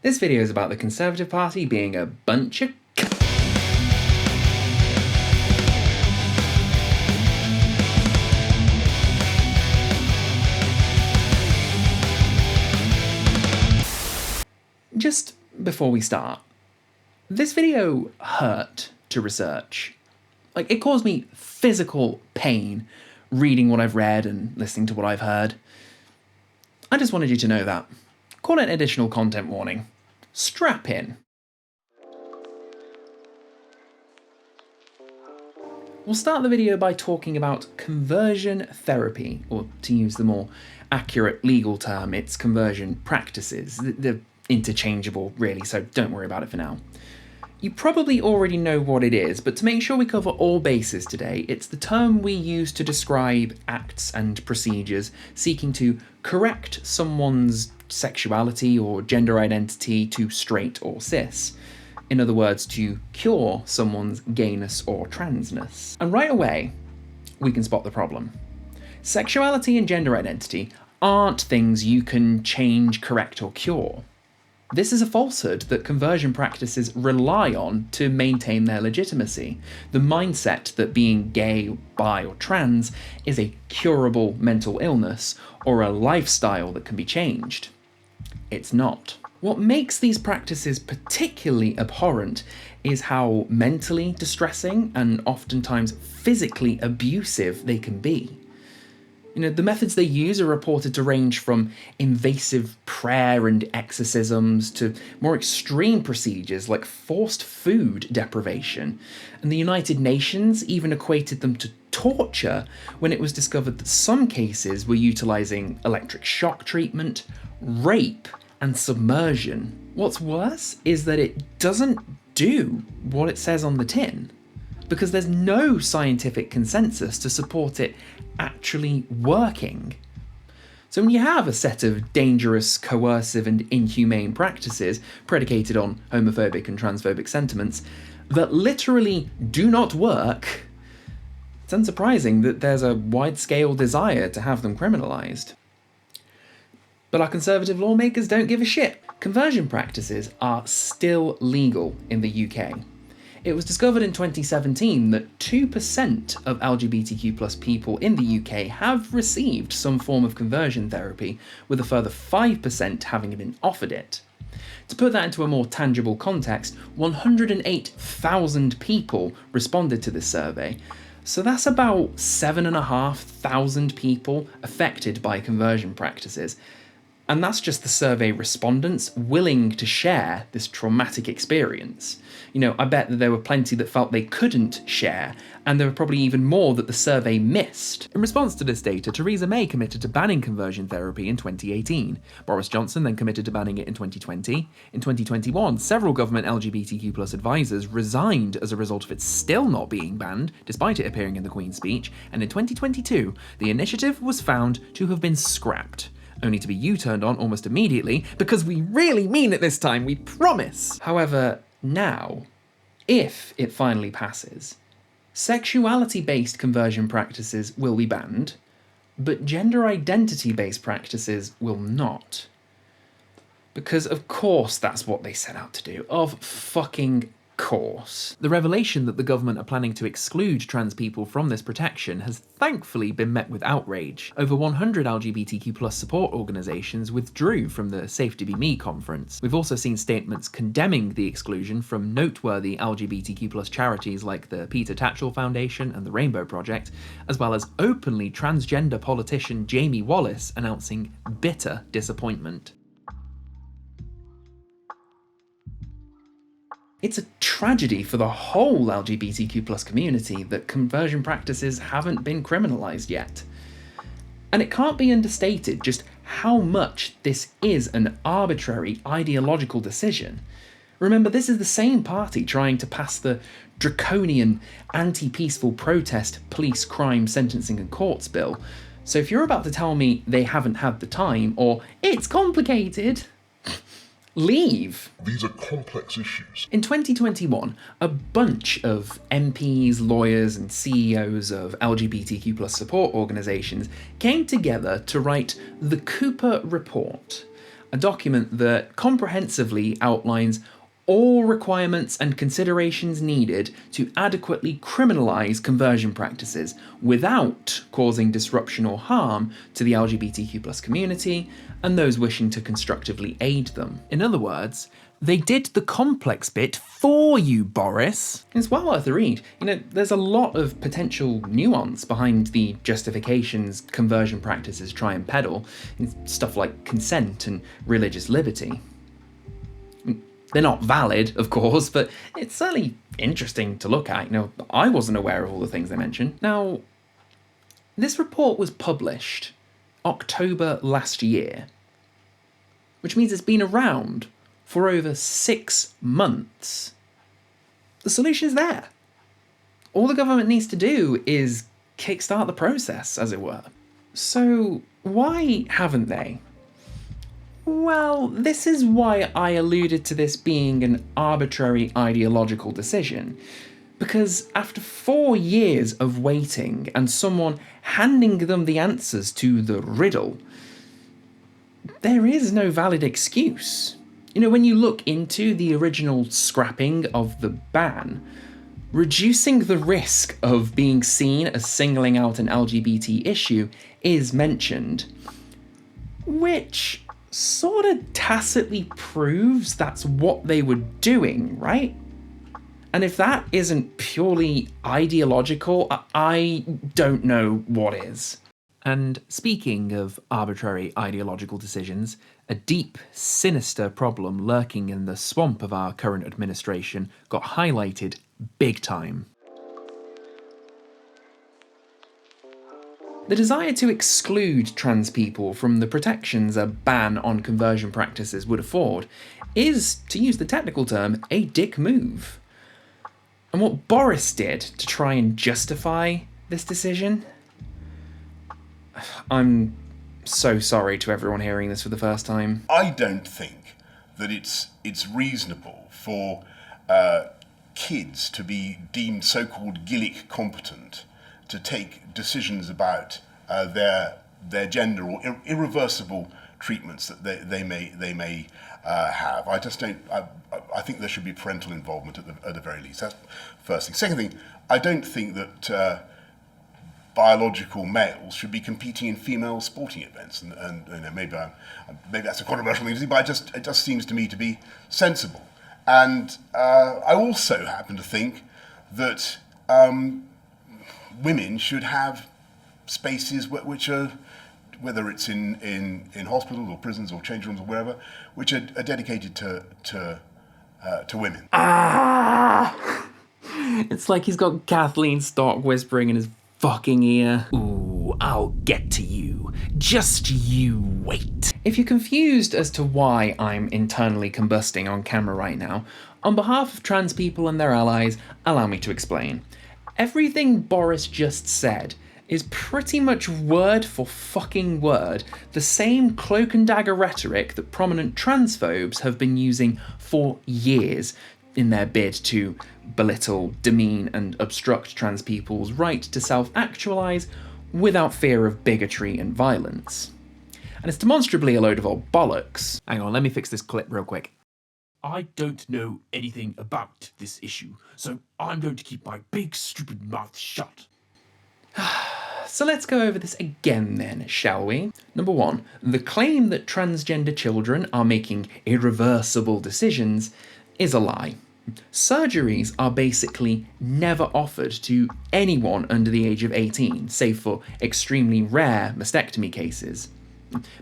This video is about the Conservative Party being a bunch of Just before we start, this video hurt to research. It caused me physical pain reading what I've read and listening to what I've heard. I just wanted you to know that. Call it an additional content warning. Strap in. We'll start the video by talking about conversion therapy, or to use the more accurate legal term, it's conversion practices. They're interchangeable, really, so don't worry about it for now. You probably already know what it is, but to make sure we cover all bases today, it's the term we use to describe acts and procedures seeking to correct someone's sexuality or gender identity to straight or cis. In other words, to cure someone's gayness or transness. And right away, we can spot the problem. Sexuality and gender identity aren't things you can change, correct, or cure. This is a falsehood that conversion practices rely on to maintain their legitimacy. The mindset that being gay, bi, or trans is a curable mental illness or a lifestyle that can be changed. It's not. What makes these practices particularly abhorrent is how mentally distressing and oftentimes physically abusive they can be. The methods they use are reported to range from invasive prayer and exorcisms to more extreme procedures like forced food deprivation. And the United Nations even equated them to torture when it was discovered that some cases were utilising electric shock treatment, rape, and submersion. What's worse is that it doesn't do what it says on the tin, because there's no scientific consensus to support it actually working. So when you have a set of dangerous, coercive, and inhumane practices predicated on homophobic and transphobic sentiments that literally do not work, it's unsurprising that there's a wide-scale desire to have them criminalised. But our conservative lawmakers don't give a shit. Conversion practices are still legal in the UK. It was discovered in 2017 that 2% of LGBTQ+ people in the UK have received some form of conversion therapy, with a further 5% having been offered it. To put that into a more tangible context, 108,000 people responded to this survey, so that's about 7,500 people affected by conversion practices. And that's just the survey respondents willing to share this traumatic experience. I bet that there were plenty that felt they couldn't share, and there were probably even more that the survey missed. In response to this data, Theresa May committed to banning conversion therapy in 2018. Boris Johnson then committed to banning it in 2020. In 2021, several government LGBTQ+ advisors resigned as a result of it still not being banned, despite it appearing in the Queen's speech, and in 2022, the initiative was found to have been scrapped, only to be U-turned on almost immediately, because we really mean it this time, we promise! However, now, if it finally passes, sexuality-based conversion practices will be banned, but gender identity-based practices will not. Because of course that's what they set out to do. Of fucking course. The revelation that the government are planning to exclude trans people from this protection has thankfully been met with outrage. Over 100 LGBTQ+ support organisations withdrew from the Safe to Be Me conference. We've also seen statements condemning the exclusion from noteworthy LGBTQ+ charities like the Peter Tatchell Foundation and the Rainbow Project, as well as openly transgender politician Jamie Wallace announcing bitter disappointment. It's a tragedy for the whole LGBTQ+ community that conversion practices haven't been criminalised yet. And it can't be understated just how much this is an arbitrary ideological decision. Remember, this is the same party trying to pass the draconian, anti-peaceful protest police crime sentencing and courts bill. So if you're about to tell me they haven't had the time, or it's complicated, leave. These are complex issues. In 2021, a bunch of MPs, lawyers, and CEOs of LGBTQ+ support organisations came together to write the Cooper Report, a document that comprehensively outlines all requirements and considerations needed to adequately criminalise conversion practices without causing disruption or harm to the LGBTQ+ community and those wishing to constructively aid them. In other words, they did the complex bit for you, Boris. It's well worth a read. There's a lot of potential nuance behind the justifications conversion practices try and peddle, stuff like consent and religious liberty. They're not valid, of course, but it's certainly interesting to look at. I wasn't aware of all the things they mentioned. Now, this report was published October last year, which means it's been around for over 6 months. The solution's there. All the government needs to do is kickstart the process, as it were. So why haven't they? Well, this is why I alluded to this being an arbitrary ideological decision. Because after 4 years of waiting and someone handing them the answers to the riddle, there is no valid excuse. When you look into the original scrapping of the ban, reducing the risk of being seen as singling out an LGBT issue is mentioned, which sort of tacitly proves that's what they were doing, right? And if that isn't purely ideological, I don't know what is. And speaking of arbitrary ideological decisions, a deep, sinister problem lurking in the swamp of our current administration got highlighted big time. The desire to exclude trans people from the protections a ban on conversion practices would afford is, to use the technical term, a dick move. And what Boris did to try and justify this decision? I'm so sorry to everyone hearing this for the first time. I don't think that it's reasonable for kids to be deemed so-called Gillick competent to take decisions about their gender or irreversible treatments that they may have. I just don't. I think there should be parental involvement at the very least. That's the first thing. Second thing, I don't think that biological males should be competing in female sporting events. And maybe that's a controversial thing to say, but it just seems to me to be sensible. And I also happen to think that women should have spaces which are, whether it's in hospitals or prisons or change rooms or wherever, which are dedicated to women. It's like he's got Kathleen Stock whispering in his fucking ear. Ooh, I'll get to you. Just you wait. If you're confused as to why I'm internally combusting on camera right now, on behalf of trans people and their allies, allow me to explain. Everything Boris just said is pretty much word for fucking word the same cloak and dagger rhetoric that prominent transphobes have been using for years in their bid to belittle, demean, and obstruct trans people's right to self-actualise without fear of bigotry and violence. And it's demonstrably a load of old bollocks. Hang on, let me fix this clip real quick. I don't know anything about this issue, so I'm going to keep my big stupid mouth shut. So let's go over this again then, shall we? Number 1, the claim that transgender children are making irreversible decisions is a lie. Surgeries are basically never offered to anyone under the age of 18, save for extremely rare mastectomy cases.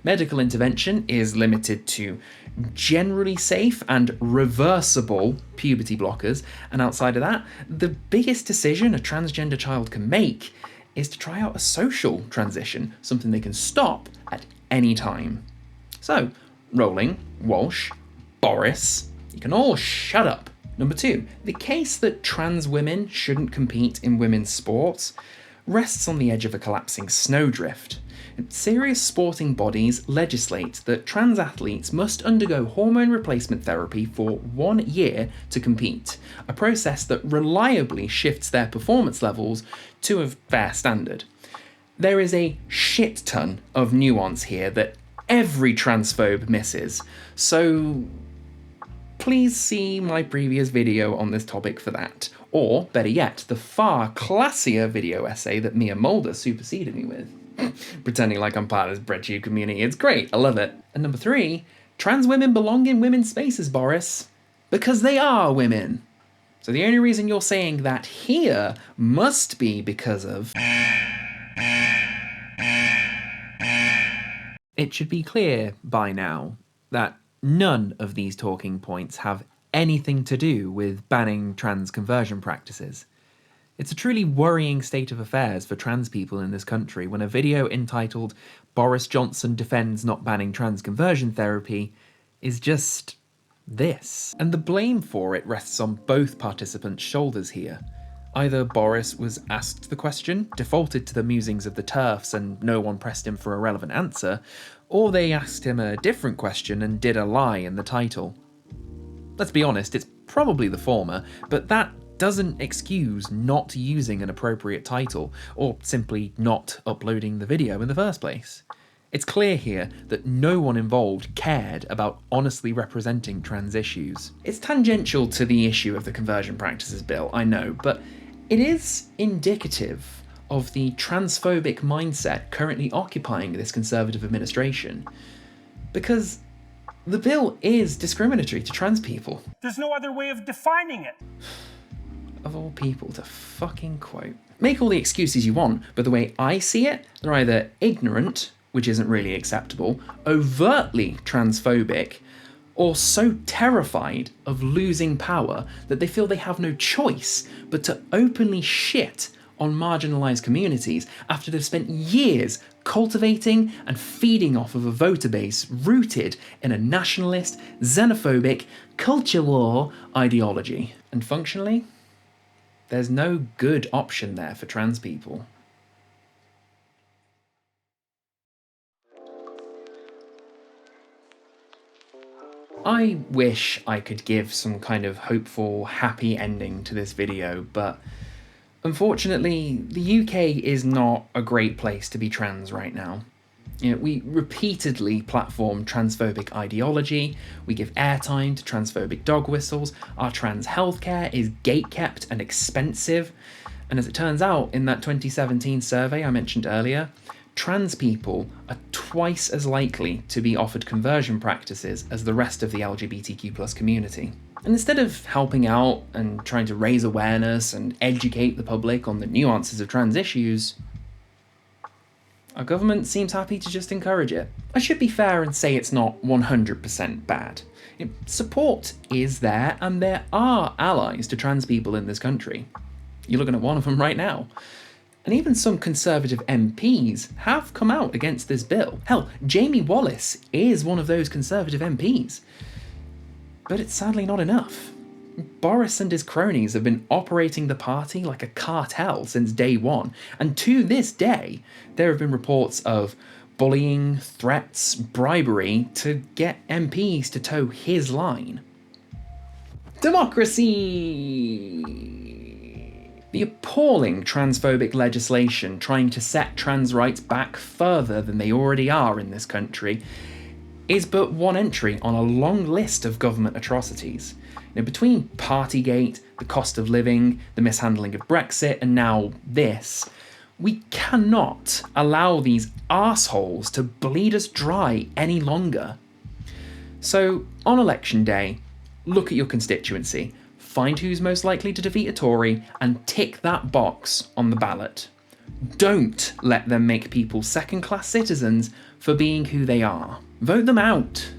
Medical intervention is limited to generally safe and reversible puberty blockers, and outside of that, the biggest decision a transgender child can make is to try out a social transition, something they can stop at any time. So, Rowling, Walsh, Boris, you can all shut up. Number 2, the case that trans women shouldn't compete in women's sports rests on the edge of a collapsing snowdrift. Serious sporting bodies legislate that trans athletes must undergo hormone replacement therapy for 1 year to compete, a process that reliably shifts their performance levels to a fair standard. There is a shit ton of nuance here that every transphobe misses. So please see my previous video on this topic for that. Or, better yet, the far classier video essay that Mia Mulder superseded me with. Pretending like I'm part of this BreadTube community. It's great, I love it. And number 3, trans women belong in women's spaces, Boris. Because they are women. So the only reason you're saying that here must be because of... It should be clear by now that none of these talking points have anything to do with banning trans conversion practices. It's a truly worrying state of affairs for trans people in this country when a video entitled "Boris Johnson defends not banning trans conversion therapy" is just this. And the blame for it rests on both participants' shoulders here. Either Boris was asked the question, defaulted to the musings of the TERFs and no one pressed him for a relevant answer, or they asked him a different question and did a lie in the title. Let's be honest, it's probably the former, but that doesn't excuse not using an appropriate title, or simply not uploading the video in the first place. It's clear here that no one involved cared about honestly representing trans issues. It's tangential to the issue of the conversion practices bill, I know, but it is indicative of the transphobic mindset currently occupying this Conservative administration. Because the bill is discriminatory to trans people. There's no other way of defining it. Of all people to fucking quote. Make all the excuses you want, but the way I see it, they're either ignorant, which isn't really acceptable, overtly transphobic, or so terrified of losing power that they feel they have no choice but to openly shit on marginalised communities after they've spent years cultivating and feeding off of a voter base rooted in a nationalist, xenophobic, culture war ideology. And functionally, there's no good option there for trans people. I wish I could give some kind of hopeful, happy ending to this video, but unfortunately, the UK is not a great place to be trans right now. You know, we repeatedly platform transphobic ideology, we give airtime to transphobic dog whistles, our trans healthcare is gatekept and expensive, and as it turns out, in that 2017 survey I mentioned earlier, trans people are twice as likely to be offered conversion practices as the rest of the LGBTQ+ community. And instead of helping out and trying to raise awareness and educate the public on the nuances of trans issues, our government seems happy to just encourage it. I should be fair and say it's not 100% bad. Support is there, and there are allies to trans people in this country. You're looking at one of them right now. And even some Conservative MPs have come out against this bill. Hell, Jamie Wallace is one of those Conservative MPs. But it's sadly not enough. Boris and his cronies have been operating the party like a cartel since day one, and to this day, there have been reports of bullying, threats, bribery to get MPs to toe his line. Democracy! The appalling transphobic legislation trying to set trans rights back further than they already are in this country is but one entry on a long list of government atrocities. Now, between Partygate, the cost of living, the mishandling of Brexit, and now this, we cannot allow these arseholes to bleed us dry any longer. So, on election day, look at your constituency, find who's most likely to defeat a Tory, and tick that box on the ballot. Don't let them make people second-class citizens for being who they are. Vote them out.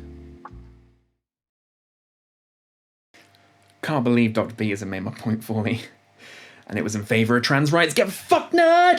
Can't believe Dr. Peterson made my point for me. And it was in favour of trans rights. Get fucked, nerd!